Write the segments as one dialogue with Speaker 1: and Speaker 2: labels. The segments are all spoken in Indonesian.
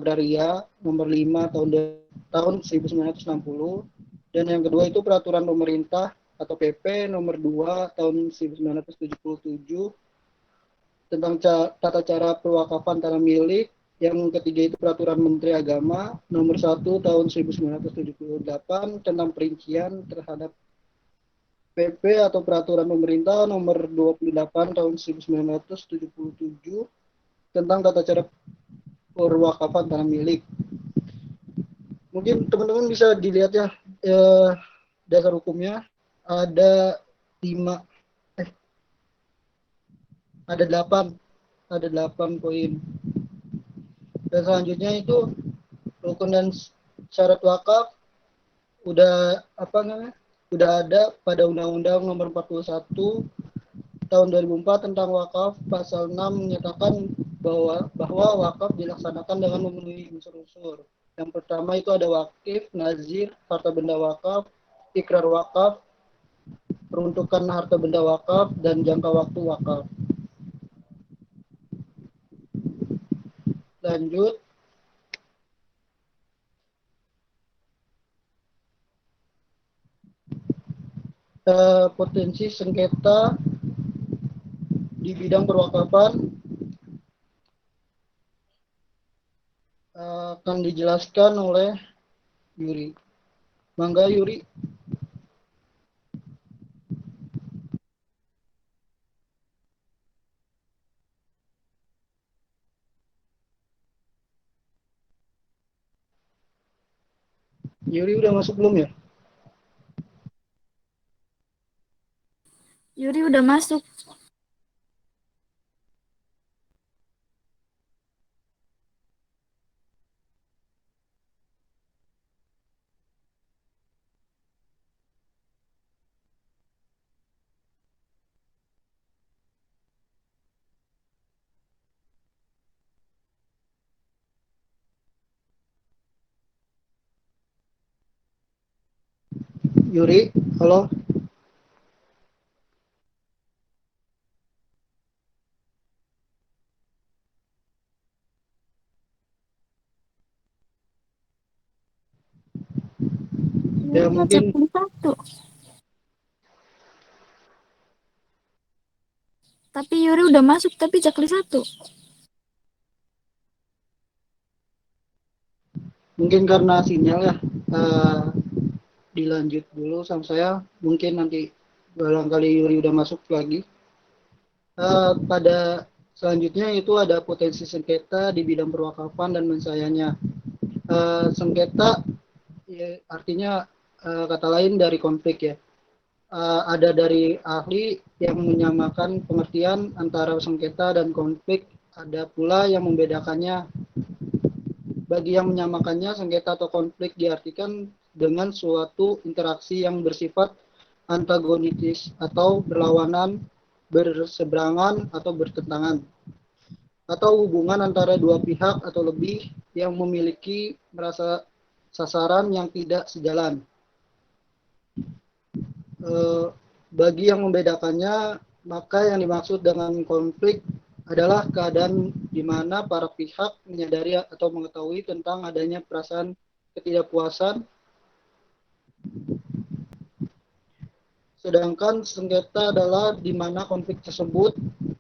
Speaker 1: Agraria nomor 5 tahun 1960, dan yang kedua itu peraturan pemerintah atau PP nomor 2 tahun 1977 tentang tata cara pewakafan tanah milik. Yang ketiga itu peraturan Menteri Agama nomor 1 tahun 1978 tentang perincian terhadap PP atau peraturan pemerintah nomor 28 tahun 1977 tentang tata cara perwakafan tanah milik. Mungkin teman-teman bisa dilihat ya, dasar hukumnya ada 5 ada 8 poin. Dan selanjutnya itu rukun dan syarat wakaf udah ada pada Undang-Undang Nomor 41 tahun 2004 tentang wakaf. Pasal 6 menyatakan bahwa wakaf dilaksanakan dengan memenuhi unsur-unsur. Yang pertama itu ada wakif, nazir, harta benda wakaf, ikrar wakaf, peruntukan harta benda wakaf, dan jangka waktu wakaf. Lanjut, potensi sengketa di bidang perwakafan akan dijelaskan oleh Yuri. Mangga Yuri. Yuri udah masuk belum ya?
Speaker 2: Yuri udah masuk.
Speaker 1: Yuri, halo.
Speaker 2: Yuri
Speaker 1: Ya
Speaker 2: ngecek
Speaker 1: mungkin
Speaker 2: di satu. Tapi Yuri udah masuk, tapi checklist 1.
Speaker 1: karena sinyal ya, dilanjut dulu sama saya. Mungkin nanti barangkali Yuri udah masuk lagi. Pada selanjutnya itu ada potensi sengketa di bidang perwakafan dan mensayanya. Sengketa ya, artinya kata lain dari konflik ya. Ada dari ahli yang menyamakan pengertian antara sengketa dan konflik. Ada pula yang membedakannya. Bagi yang menyamakannya, sengketa atau konflik diartikan dengan suatu interaksi yang bersifat antagonis atau berlawanan, berseberangan atau bertentangan, atau hubungan antara dua pihak atau lebih yang memiliki merasa sasaran yang tidak sejalan. Bagi yang membedakannya, maka yang dimaksud dengan konflik adalah keadaan di mana para pihak menyadari atau mengetahui tentang adanya perasaan ketidakpuasan, sedangkan sengketa adalah di mana konflik tersebut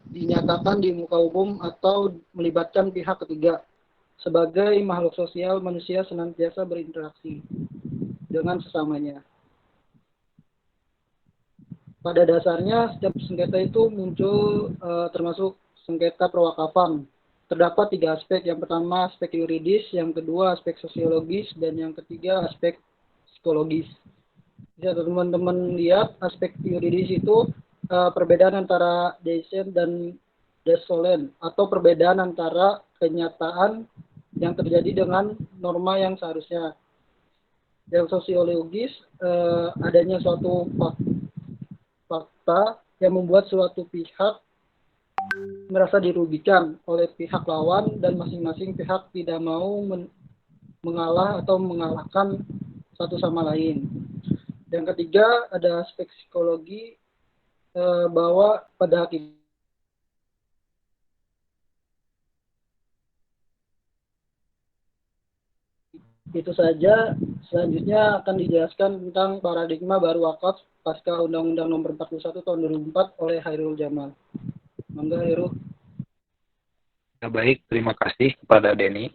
Speaker 1: dinyatakan di muka umum atau melibatkan pihak ketiga. Sebagai makhluk sosial, manusia senantiasa berinteraksi dengan sesamanya. Pada dasarnya setiap sengketa itu muncul termasuk sengketa perwakafan. Terdapat 3 aspek. Yang pertama aspek yuridis, yang kedua aspek sosiologis, dan yang ketiga aspek psikologis. Bisa teman-teman lihat aspek yuridis itu perbedaan antara deisen dan desolen, atau perbedaan antara kenyataan yang terjadi dengan norma yang seharusnya. Yang sosiologis adanya suatu fakta yang membuat suatu pihak merasa dirugikan oleh pihak lawan dan masing-masing pihak tidak mau mengalah atau mengalahkan satu sama lain. Yang ketiga ada aspek psikologi, bahwa pada hakikatnya Itu saja. Selanjutnya akan dijelaskan tentang paradigma baru wakaf pasca Undang-Undang Nomor 41 Tahun 2004 oleh Hairul Jamal. Mangga Hairul.
Speaker 3: Ya, baik, terima kasih kepada Denny.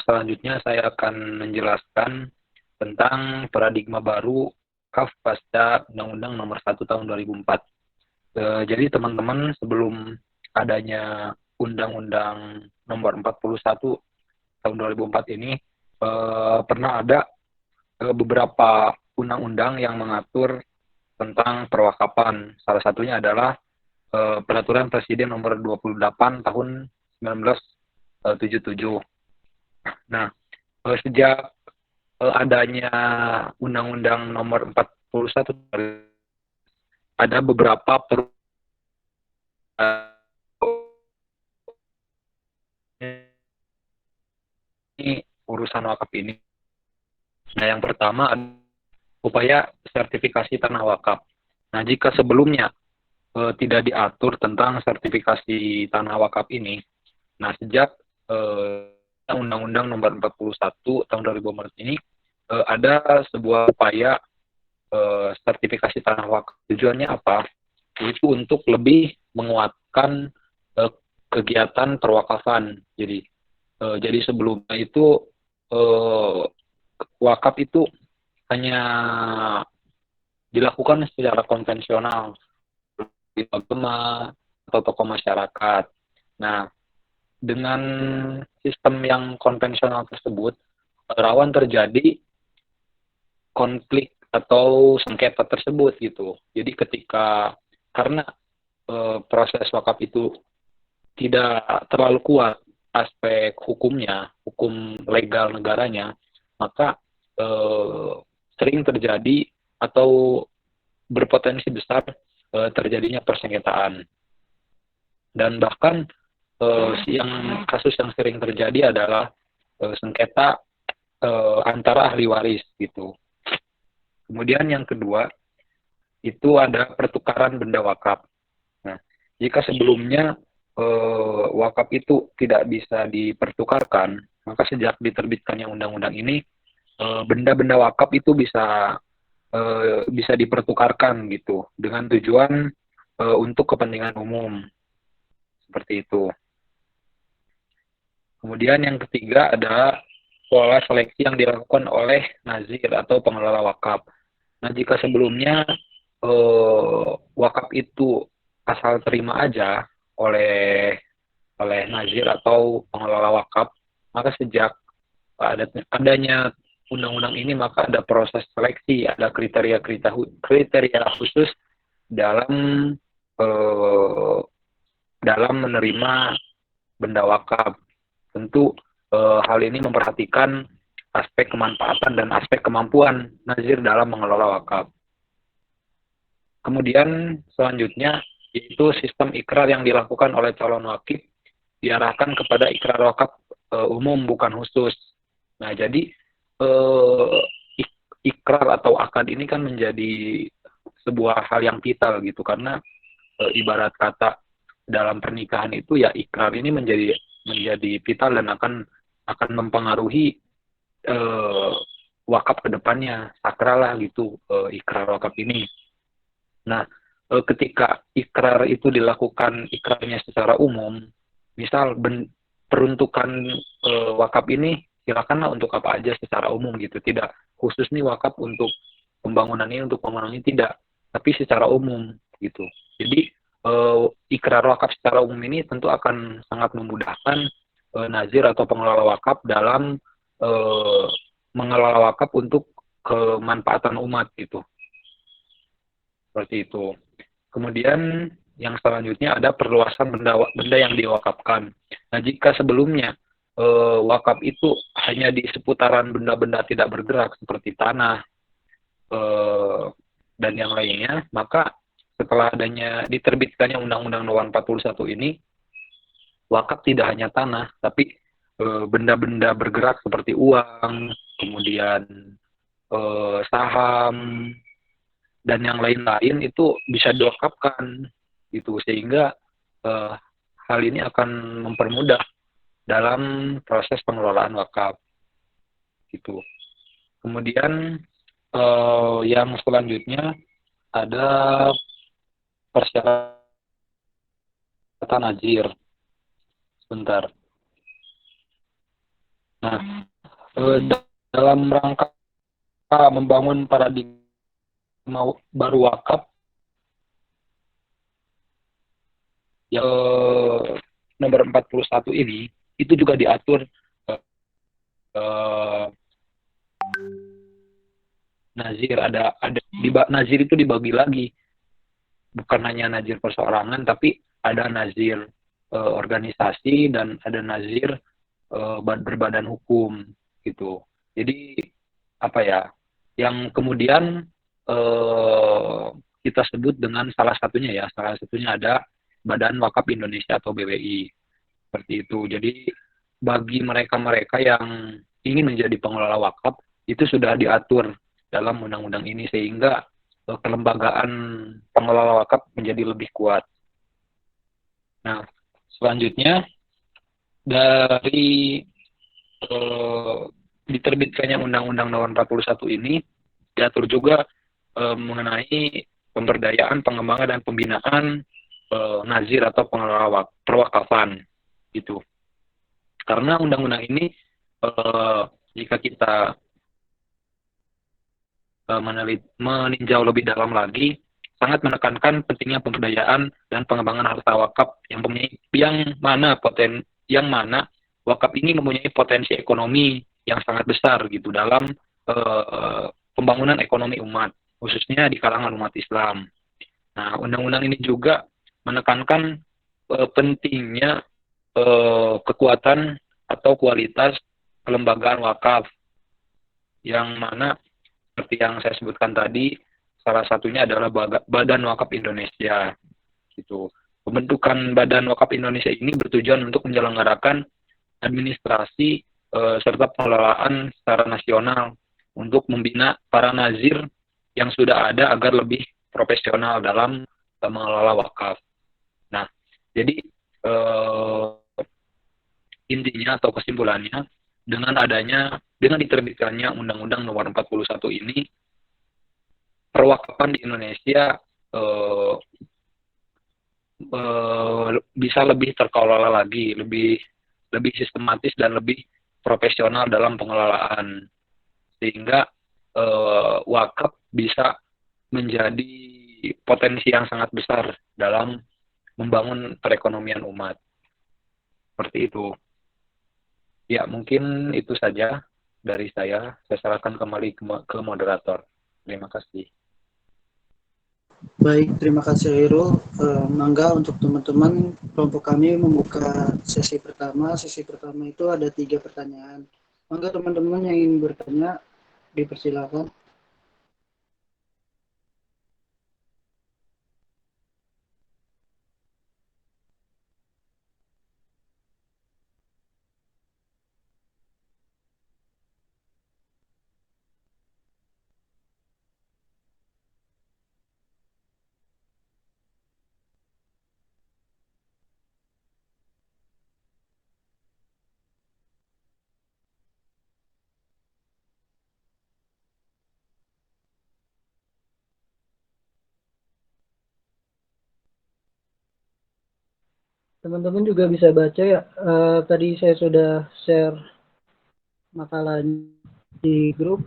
Speaker 3: Selanjutnya saya akan menjelaskan tentang paradigma baru wakaf pasca Undang-Undang Nomor 1 Tahun 2004. Jadi teman-teman, sebelum adanya Undang-Undang Nomor 41 Tahun 2004 ini, pernah ada beberapa undang-undang yang mengatur tentang perwakapan. Salah satunya adalah Peraturan Presiden Nomor 28 Tahun 1977. Nah, sejak adanya Undang-Undang Nomor 41 ada beberapa urusan wakaf ini. Nah, yang pertama upaya sertifikasi tanah wakaf. Nah, jika sebelumnya tidak diatur tentang sertifikasi tanah wakaf ini, nah sejak Undang-Undang Nomor 41 Tahun 2004 ini ada sebuah upaya sertifikasi tanah wakaf. Tujuannya apa? Itu untuk lebih menguatkan kegiatan perwakafan. Jadi sebelumnya itu wakaf itu hanya dilakukan secara konvensional di agama atau tokoh masyarakat. Nah, dengan sistem yang konvensional tersebut rawan terjadi konflik atau sengketa tersebut gitu. Jadi karena proses wakaf itu tidak terlalu kuat aspek hukumnya, hukum legal negaranya, maka sering terjadi atau berpotensi besar terjadinya persengketaan. Dan bahkan kasus yang sering terjadi adalah sengketa antara ahli waris gitu. Kemudian yang kedua itu ada pertukaran benda wakaf. Nah, jika sebelumnya wakaf itu tidak bisa dipertukarkan, maka sejak diterbitkannya undang-undang ini benda-benda wakaf itu bisa dipertukarkan gitu dengan tujuan untuk kepentingan umum seperti itu. Kemudian yang ketiga ada pola seleksi yang dilakukan oleh nazir atau pengelola wakaf. Nah, jika sebelumnya wakaf itu asal terima aja oleh nazir atau pengelola wakaf, maka sejak adanya undang-undang ini maka ada proses seleksi, ada kriteria khusus dalam menerima benda wakaf. Tentu hal ini memperhatikan aspek kemanfaatan dan aspek kemampuan nazir dalam mengelola wakaf. Kemudian selanjutnya yaitu sistem ikrar yang dilakukan oleh calon wakif diarahkan kepada ikrar wakaf umum bukan khusus. Nah, jadi ikrar atau akad ini kan menjadi sebuah hal yang vital gitu, karena ibarat kata dalam pernikahan itu ya ikrar ini menjadi vital dan akan mempengaruhi wakaf ke depannya, sakral lah gitu ikrar wakaf ini. Nah, ketika ikrar itu dilakukan ikrarnya secara umum, misal peruntukan wakaf ini silakanlah untuk apa aja secara umum gitu, tidak khusus nih wakaf untuk pembangunan ini, untuk pembangunan ini, tidak, tapi secara umum gitu. Jadi ikrar wakaf secara umum ini tentu akan sangat memudahkan nazir atau pengelola wakaf dalam mengelola wakaf untuk kemanfaatan umat gitu. Seperti itu. Kemudian yang selanjutnya ada perluasan benda yang diwakafkan. Nah, jika sebelumnya wakaf itu hanya di seputaran benda-benda tidak bergerak seperti tanah dan yang lainnya, maka setelah adanya diterbitkannya Undang-Undang Nomor 41 ini, wakaf tidak hanya tanah, tapi benda-benda bergerak seperti uang, kemudian saham, dan yang lain-lain itu bisa diwakafkan gitu, sehingga hal ini akan mempermudah dalam proses pengelolaan wakaf. gitu. Kemudian yang selanjutnya ada persyaratan najir. Sebentar. Nah, dalam rangka membangun paradigma baru wakaf yang nomor 41 ini itu juga diatur eh, nazir nazir itu dibagi lagi, bukan hanya nazir perseorangan tapi ada nazir organisasi dan ada nazir berbadan hukum gitu. Jadi apa ya, yang kemudian kita sebut dengan salah satunya ada Badan Wakaf Indonesia atau BWI, seperti itu. Jadi bagi mereka-mereka yang ingin menjadi pengelola wakaf itu sudah diatur dalam undang-undang ini sehingga kelembagaan pengelola wakaf menjadi lebih kuat. Nah, selanjutnya dari diterbitkannya Undang-Undang Nomor 41 ini diatur juga mengenai pemberdayaan, pengembangan dan pembinaan nazir atau pengelola perwakafan gitu. Karena undang-undang ini jika kita meninjau lebih dalam lagi sangat menekankan pentingnya pemberdayaan dan pengembangan harta wakaf yang mana wakaf ini mempunyai potensi ekonomi yang sangat besar gitu dalam pembangunan ekonomi umat, khususnya di kalangan umat Islam. Nah, undang-undang ini juga menekankan pentingnya kekuatan atau kualitas kelembagaan wakaf, yang mana seperti yang saya sebutkan tadi, salah satunya adalah Badan Wakaf Indonesia. Gitu. Pembentukan Badan Wakaf Indonesia ini bertujuan untuk menyelenggarakan administrasi serta pengelolaan secara nasional untuk membina para nazir yang sudah ada agar lebih profesional dalam mengelola wakaf. Nah, jadi intinya atau kesimpulannya, dengan diterbitkannya Undang-Undang Nomor 41 ini, perwakafan di Indonesia bisa lebih terkelola lagi, lebih sistematis dan lebih profesional dalam pengelolaan, sehingga wakaf bisa menjadi potensi yang sangat besar dalam membangun perekonomian umat. Seperti itu. Ya, mungkin itu saja dari saya. Saya serahkan kembali ke moderator. Terima kasih.
Speaker 1: Baik, terima kasih Hairul. Mangga untuk teman-teman, kelompok kami membuka sesi pertama. Sesi pertama itu ada 3 pertanyaan. Mangga teman-teman yang ingin bertanya, dipersilakan. Teman-teman juga bisa baca ya. Tadi saya sudah share makalah di grup.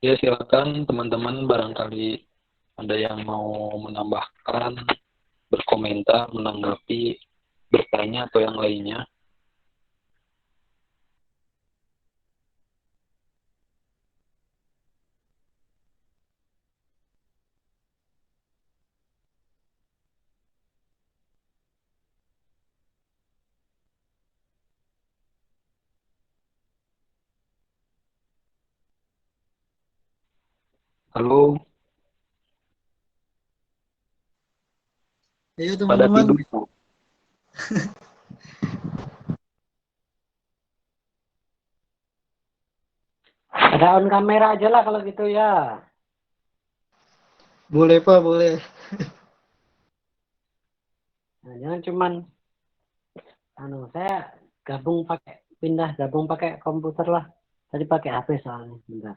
Speaker 3: Ya, silakan teman-teman barangkali Ada yang mau menambahkan, berkomentar, menanggapi, bertanya atau yang lainnya? Halo,
Speaker 1: Ayo
Speaker 3: pada
Speaker 1: teman-teman.
Speaker 3: tidur.
Speaker 4: Ada on kamera aja lah kalau gitu ya.
Speaker 1: Boleh Pak, boleh.
Speaker 4: Nah, jangan cuman saya pindah gabung pakai komputer lah. Tadi pakai HP soalnya. Bentar.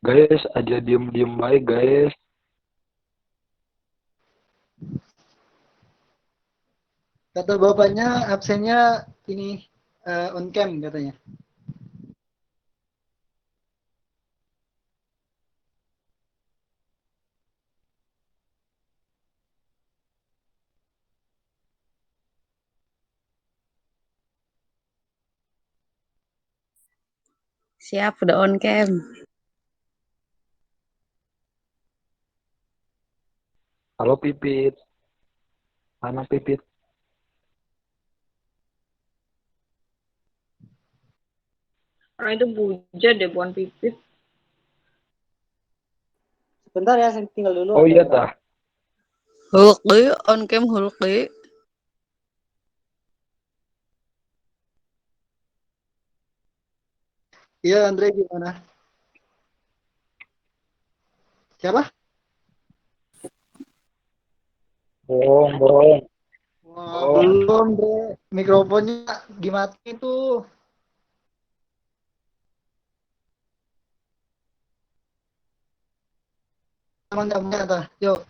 Speaker 3: Guys, aja diem-diem baik guys.
Speaker 1: Kata bapaknya absennya ini on cam katanya.
Speaker 5: Siap, udah on cam.
Speaker 3: Halo Pipit. Mana Pipit?
Speaker 6: Orang itu buja deh, bukan pipit.
Speaker 4: Sebentar ya, saya tinggal dulu.
Speaker 3: Oh iya dah.
Speaker 5: Hulki, on cam Hulki.
Speaker 1: Iya Andre gimana? Siapa?
Speaker 3: Bohong.
Speaker 1: Wah, belum Andre. Mikrofonnya gimana itu? Emang nggak nyata. Yuk.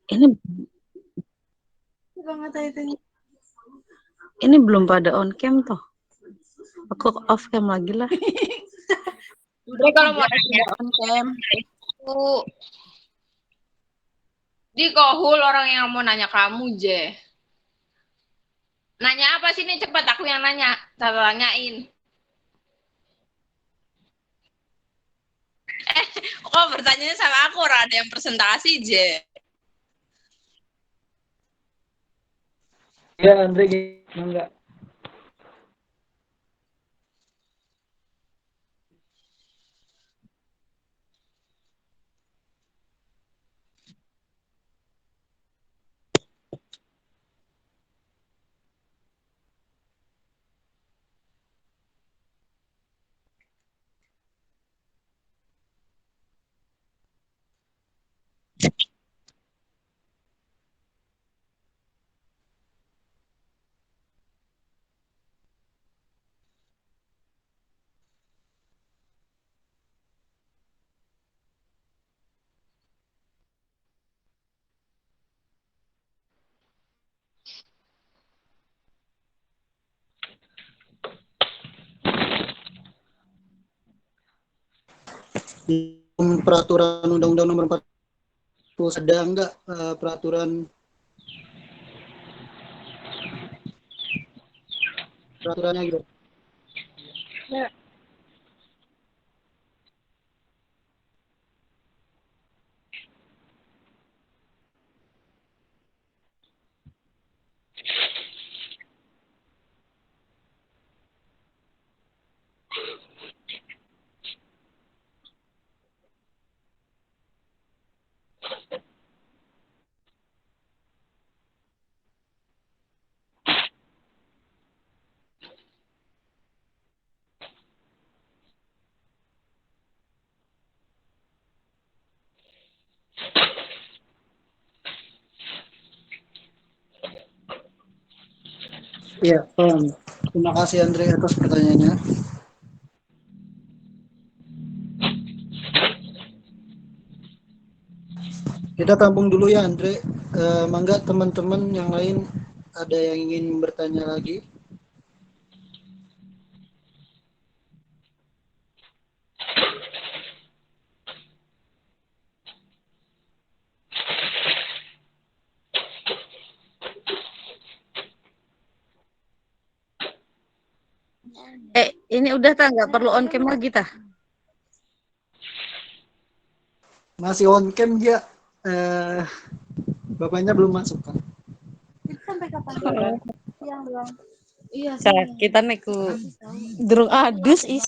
Speaker 5: Ini ini belum pada on cam toh. Aku off cam lagi lah.
Speaker 6: Udah kalau mau nanya
Speaker 5: on cam.
Speaker 6: tuh di Kohul orang yang mau nanya kamu, Je. Nanya apa sih nih? Cepat aku yang nanya. Tanyain. Kok bertanya sama aku? Orang ada yang presentasi, Je.
Speaker 3: Iya Andre gimana?
Speaker 1: Peraturan Undang-Undang Nomor 40 ada nggak peraturannya gitu?
Speaker 6: Ya.
Speaker 1: Iya, terima kasih Andre atas pertanyaannya. Kita tampung dulu ya Andre. Mangga teman-teman yang lain ada yang ingin bertanya lagi?
Speaker 5: Ini udah tak nggak perlu on cam lagi tah?
Speaker 1: Masih on cam ya. Bapaknya belum masuk kan?
Speaker 2: Sampai kapan? Siang doang. Iya,
Speaker 5: Kita neku durung adus is.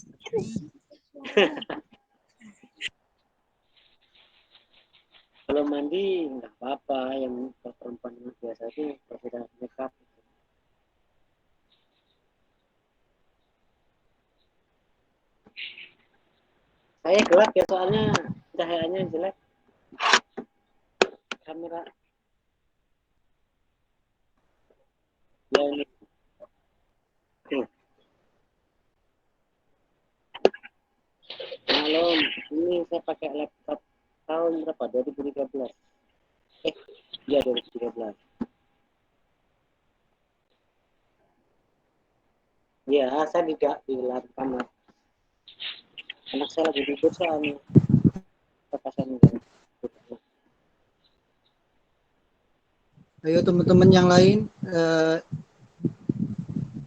Speaker 4: Kalau mandi nggak apa-apa, yang perempuan biasa itu sudah makeup. Saya gelap ya soalnya cahayaannya jelek. Kamera ya ini. Malam ini saya pakai laptop tahun berapa? 2013. Iya 2013. Iya, saya tidak di dalam kamar. Anak saya lagi tidur soalnya. Kepakasan
Speaker 1: Ayo teman-teman yang lain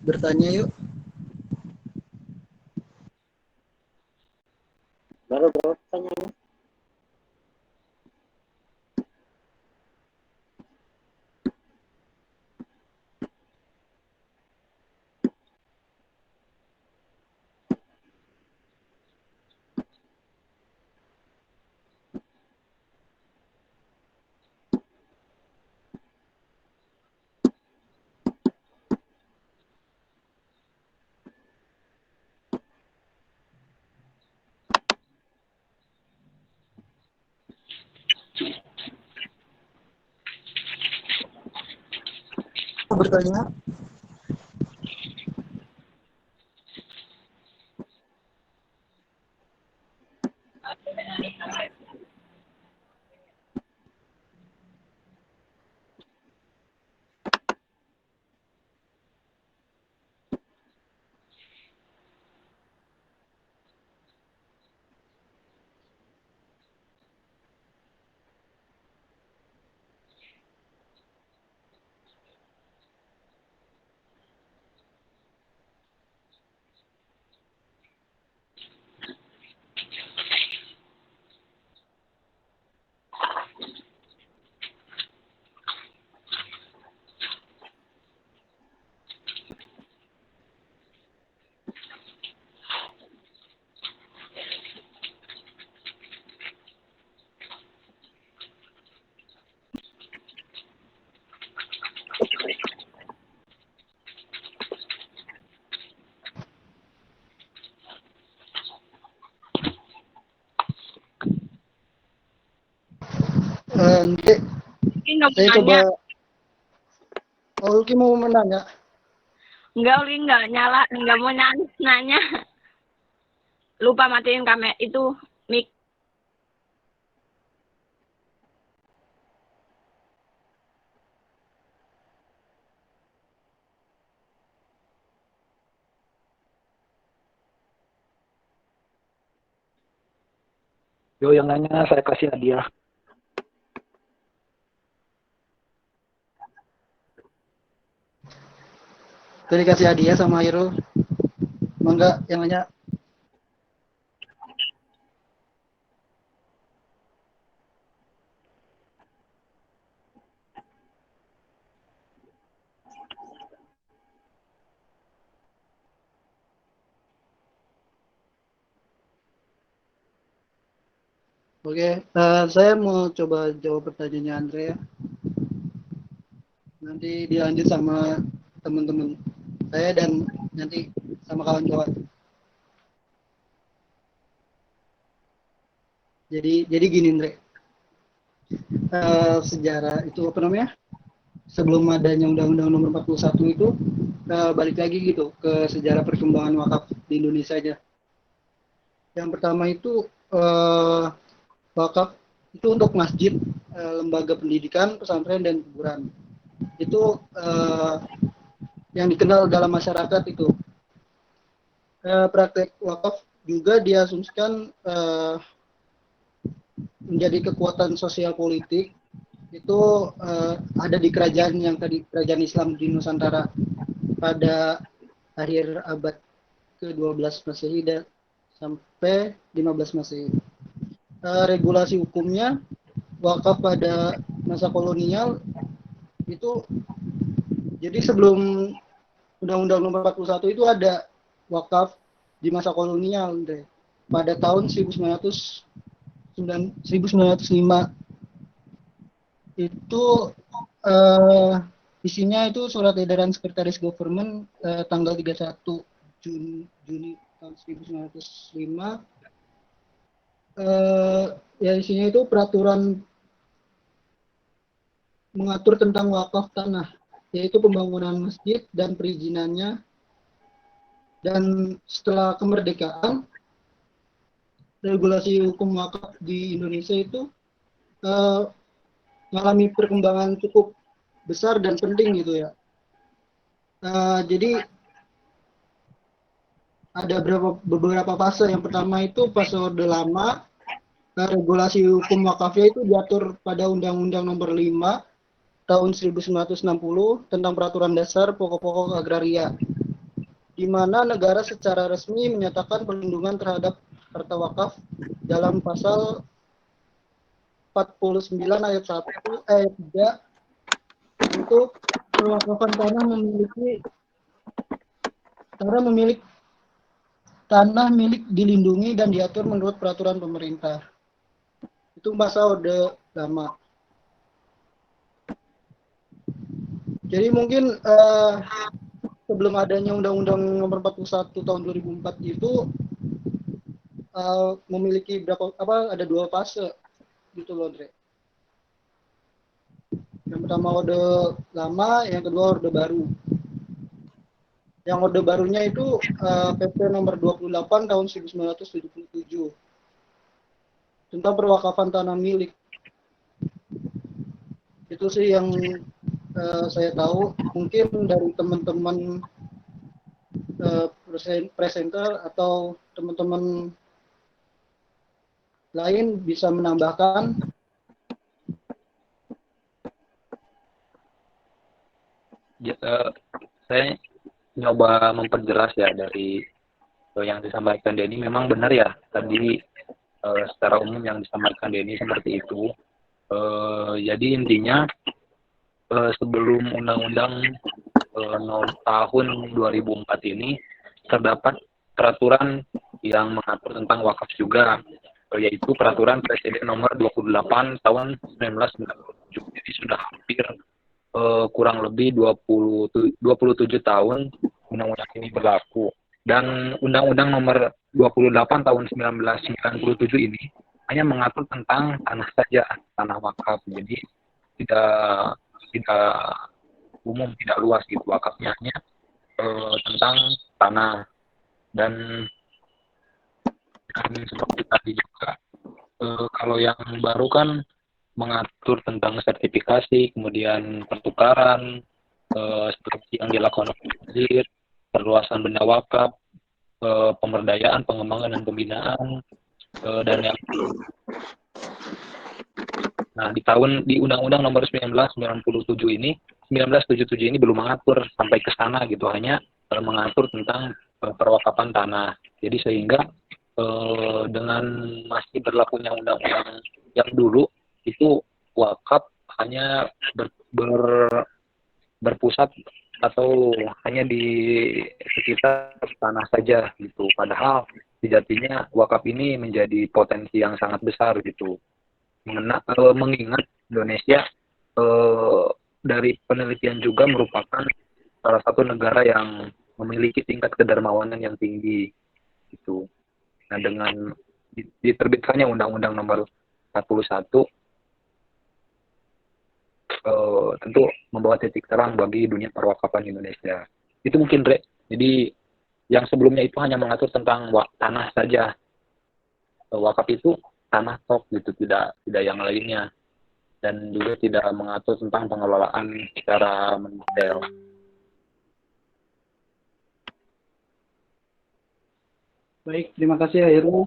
Speaker 1: bertanya yuk.
Speaker 4: baru berapa pertanyaannya?
Speaker 1: Bertanya. Nanti
Speaker 6: Ulki nggak mau
Speaker 1: saya coba.
Speaker 6: nanya.
Speaker 1: Ulki mau menanya.
Speaker 6: Enggak, Ulki nggak nyala, nggak mau nanya. Lupa matiin kamera itu mic.
Speaker 3: Yo yang nanya saya kasih hadiah.
Speaker 1: Itu dikasih hadiah sama Hairul. Mangga yang nanya. Oke, saya mau coba jawab pertanyaannya Andre ya. Nanti dilanjut sama teman-teman saya dan nanti sama kawan-kawan. Jadi gini Andre, sejarah itu apa namanya? sebelum adanya Undang-Undang Nomor 41 itu balik lagi gitu ke sejarah perkembangan wakaf di Indonesia aja. Yang pertama itu wakaf itu untuk masjid, lembaga pendidikan, pesantren dan kuburan. Itu yang dikenal dalam masyarakat itu. Praktek wakaf juga diasumsikan menjadi kekuatan sosial politik itu ada di kerajaan yang tadi kerajaan Islam di Nusantara pada akhir abad ke-12 Masehi sampai 15 Masehi. Regulasi hukumnya wakaf pada masa kolonial itu jadi sebelum Undang-Undang Nomor 41 itu ada wakaf di masa kolonial pada tahun 1905 itu isinya itu surat edaran Sekretaris Government tanggal 31 Juni tahun 1905 ya isinya itu peraturan mengatur tentang wakaf tanah, yaitu pembangunan masjid dan perizinannya. Dan setelah kemerdekaan, regulasi hukum wakaf di Indonesia itu mengalami perkembangan cukup besar dan penting gitu ya. Jadi ada beberapa fase. Yang pertama itu fase Orde Lama. Regulasi hukum wakafnya itu diatur pada Undang-Undang Nomor 5 tahun 1960 tentang peraturan dasar pokok-pokok agraria, di mana negara secara resmi menyatakan perlindungan terhadap harta wakaf dalam pasal 49 ayat 1 ayat 3 untuk pewakafan tanah tanah milik dilindungi dan diatur menurut peraturan pemerintah. Itu masa Orde Lama. Jadi mungkin sebelum adanya Undang-Undang Nomor 41 tahun 2004 itu memiliki ada 2 fase gitu loh, Andre. Yang pertama Orde Lama, yang kedua Orde Baru. Yang Orde Barunya itu PP Nomor 28 tahun 1977 tentang perwakafan tanah milik. Itu sih yang saya tahu. Mungkin dari teman-teman presenter atau teman-teman lain bisa menambahkan.
Speaker 3: Saya nyoba memperjelas ya dari yang disampaikan Denny. Memang benar ya tadi secara umum yang disampaikan Denny seperti itu. Jadi intinya sebelum Undang-Undang tahun 2004 ini terdapat peraturan yang mengatur tentang wakaf juga, yaitu peraturan Presiden nomor 28 tahun 1997. Jadi sudah hampir kurang lebih 27 tahun undang-undang ini berlaku. Dan Undang-Undang nomor 28 tahun 1997 ini hanya mengatur tentang tanah saja, tanah wakaf. Jadi tidak umum, tidak luas gitu wakafnya, hanya tentang tanah. Dan seperti tadi juga kalau yang baru kan mengatur tentang sertifikasi, kemudian pertukaran, seperti yang dilakukan oleh Wazir, perluasan benda wakaf, pemberdayaan, pengembangan dan pembinaan, dan yang di Undang-Undang Nomor 1997 ini belum mengatur sampai ke sana gitu, hanya mengatur tentang perwakafan tanah. Jadi sehingga dengan masih berlakunya undang-undang yang dulu itu wakaf hanya berpusat atau hanya di sekitar tanah saja gitu. Padahal sejatinya wakaf ini menjadi potensi yang sangat besar gitu. Mengingat Indonesia dari penelitian juga merupakan salah satu negara yang memiliki tingkat kedermawanan yang tinggi gitu. Nah, dengan diterbitkannya Undang-Undang Nomor 41 tentu membawa titik terang bagi dunia perwakafan di Indonesia. Itu mungkin, Re. Jadi yang sebelumnya itu hanya mengatur tentang tanah saja. Wakaf itu tanah tok gitu, tidak yang lainnya. Dan juga tidak mengatur tentang pengelolaan secara mendetail.
Speaker 1: Baik, terima kasih Heru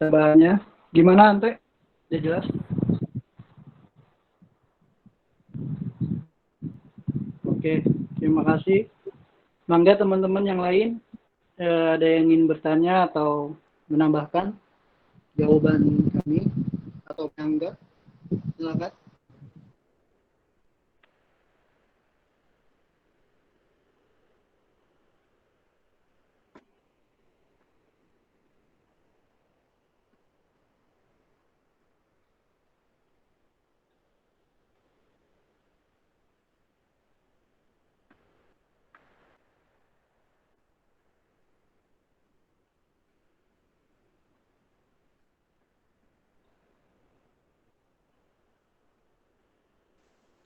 Speaker 1: tambahannya. Gimana Ante? Sudah jelas? Oke, terima kasih. Mangga teman-teman yang lain ada yang ingin bertanya atau menambahkan jawaban kami atau yang enggak? Silakan.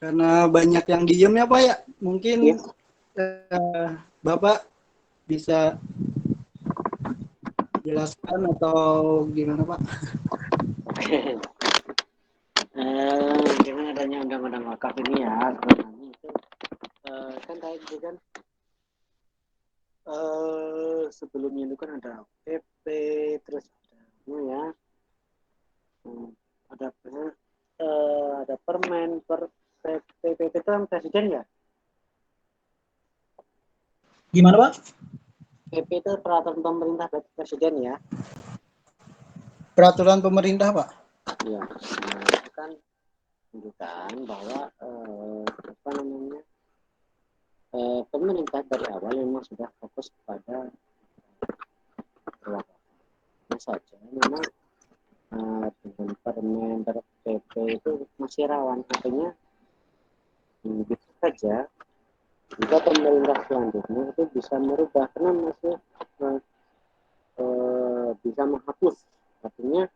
Speaker 1: Karena banyak yang diem ya Pak ya, mungkin Bapak bisa jelaskan atau gimana Pak?
Speaker 4: Dengan adanya undang-undang wakaf ini ya, sebenarnya itu kan tadi kan sebelumnya itu kan ada PP, terus ada ada ada permen, PP itu kan presiden ya?
Speaker 1: Gimana Pak?
Speaker 4: PP itu peraturan pemerintah presiden ya?
Speaker 1: Peraturan pemerintah Pak?
Speaker 4: Ya, itu kan menunjukkan bahwa apa namanya pemerintah dari awal memang sudah fokus pada perwakapan saja. Memang dengan permen PP itu masih rawan, artinya bisa saja jika pemerintah selanjutnya itu bisa merubah karena masih bisa menghapus, artinya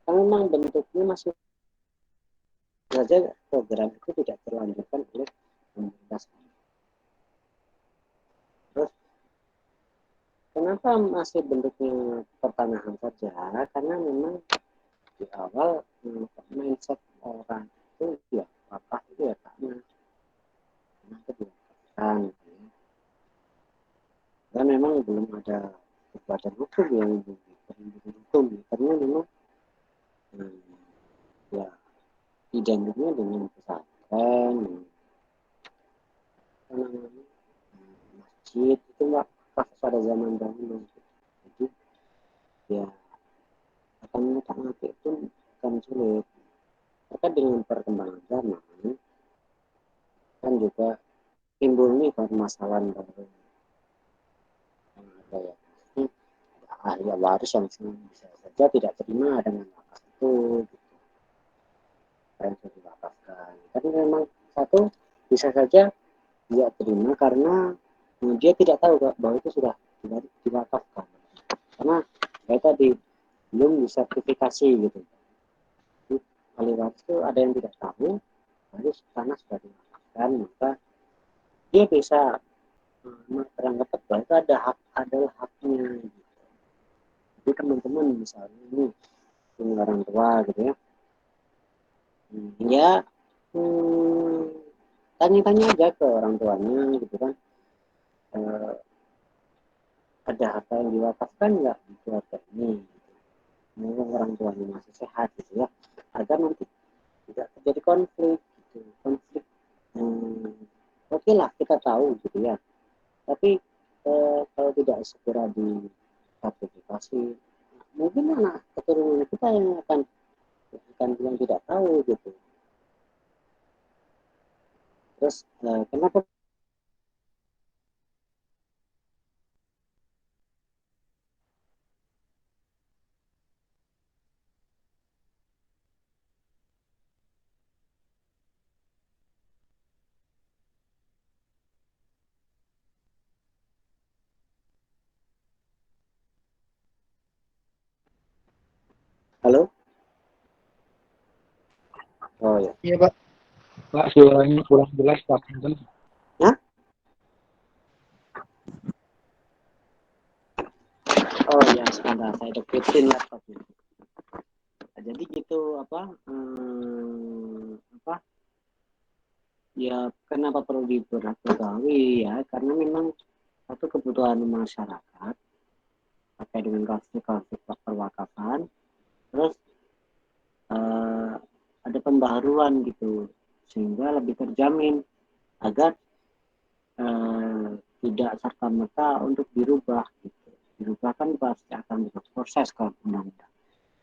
Speaker 4: kalau memang bentuknya masih saja program itu tidak terlanjutkan oleh pemerintah. Terus kenapa masih bentuknya pertanahan saja? Karena memang di awal mindset orang itu ya apa itu ya tanah itu dilakukan gitu ya. Dan memang belum ada badan hukum yang perlindungan hukum karena memang ya identiknya dengan pesantren, masjid itu nggak pas pada zaman dahulu. Jadi ya akan mengutak-ngatik itu akan sulit. Maka dengan perkembangan zaman kan juga timbul nih permasalahan baru. Ada ya ahli waris yang bisa saja tidak terima dengan wakaf itu, gitu. Yang sudah diwakafkan. Tapi memang satu bisa saja dia terima karena dia tidak tahu bahwa itu sudah diwakafkan. Karena kayak tadi belum disertifikasi gitu. Jadi, ahli waris itu ada yang tidak tahu, harus tanah sudah diwakafkan, maka dia bisa teranggap bahwa itu adalah haknya. Gitu. Jadi teman-teman misalnya ini orang tua gitu ya, ya tanya-tanya aja ke orang tuanya gitu kan, ada harta yang diwakafkan nggak di keluarga ini, gitu. Orang tuanya masih sehat gitu ya, agar nanti tidak terjadi konflik gitu. Konflik oke lah kita tahu gitu ya, tapi kalau tidak segera disertifikasi mungkin anak keturunan kita yang akan yang tidak tahu gitu. Terus kenapa halo? Oh ya.
Speaker 1: Iya Pak.
Speaker 3: Pak, suaranya kurang jelas, Pak. Punten.
Speaker 4: Oh ya, sebentar saya deketin laptopnya. Nah, jadi gitu ya kenapa perlu diperketahui ya, karena memang satu kebutuhan masyarakat terkait dengan kasus-kasus perwakafan, terus ada pembaharuan gitu sehingga lebih terjamin agar tidak serta merta untuk dirubah gitu. Dirubah kan pasti akan berproses kalau undang-undang.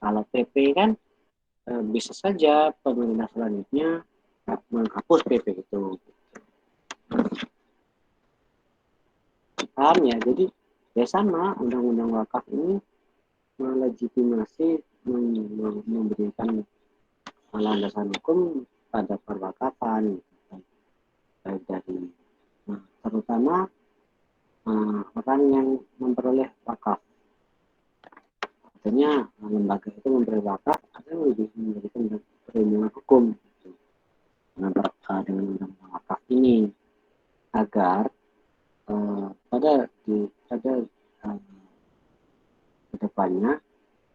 Speaker 4: Kalau PP kan bisa saja pemerintah selanjutnya menghapus PP itu. Paham ya? Jadi ya sama, undang-undang wakaf ini melegitimasi memberikan landasan hukum pada perwakafan gitu. Baik dari terutama orang yang memperoleh wakaf. Artinya lembaga itu memperoleh wakaf akan lebih memberikan perlindungan hukum gitu, dengan undang-undang wakaf ini agar pada kedepannya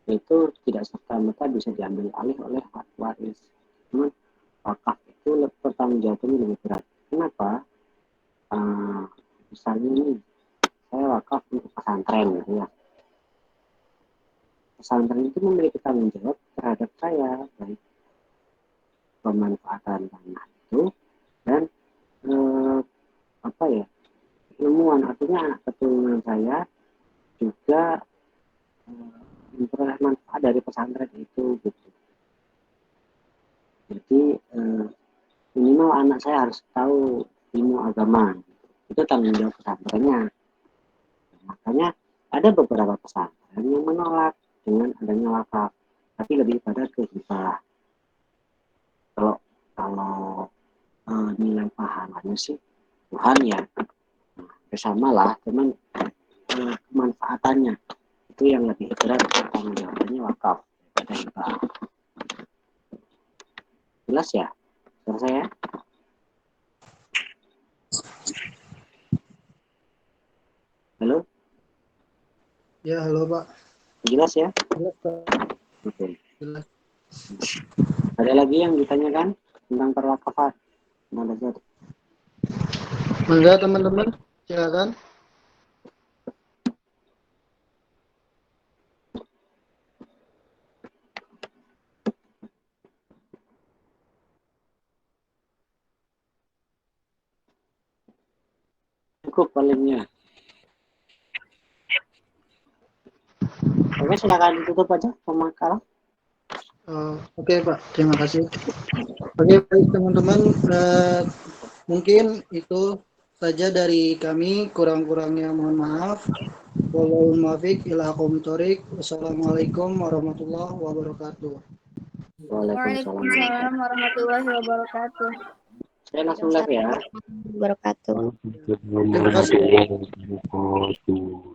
Speaker 4: itu tidak serta-merta bisa diambil alih oleh hak waris. Cuman wakaf itu bertanggung jawabnya lebih berat. Kenapa? Misalnya ini saya wakaf untuk pesantren gitu ya. Pesantren itu memiliki tanggung jawab terhadap saya, baik pemanfaatan tanah itu dan ilmuwan, artinya anak keturunan saya juga memperoleh manfaat dari pesantren itu gitu. Jadi minimal anak saya harus tahu ilmu agama, itu tanggung jawab pesantrennya. Makanya ada beberapa pesantren yang menolak dengan adanya wakaf, tapi lebih pada ke hibah. Kalau nilai pahalanya sih Tuhan ya bersama lah, cuman kemanfaatannya itu yang lebih berat, tanggung jawabnya wakaf daripada hibah. Jelas ya? Selesai ya? Halo?
Speaker 1: Ya, halo Pak.
Speaker 4: Jelas ya?
Speaker 1: Jelas, Pak.
Speaker 4: Oke.
Speaker 1: Jelas.
Speaker 4: Ada lagi yang ditanyakan tentang perwakafan?
Speaker 1: Enggak, teman-teman. Silakan.
Speaker 4: Cukup palingnya. Oke, silakan ditutup aja pemakaran.
Speaker 1: Oke, Pak. Terima kasih. Oke, baik teman-teman. Mungkin itu saja dari kami. Kurang-kurangnya mohon maaf. Wallahul muwaffiq ila aqwamit thoriq. Wassalamualaikum warahmatullahi wabarakatuh.
Speaker 2: Waalaikumsalam warahmatullahi wabarakatuh.
Speaker 4: Saya langsung live ya.
Speaker 5: Wabarakatuh.
Speaker 1: Terima kasih.
Speaker 3: Warahmatullahi wabarakatuh.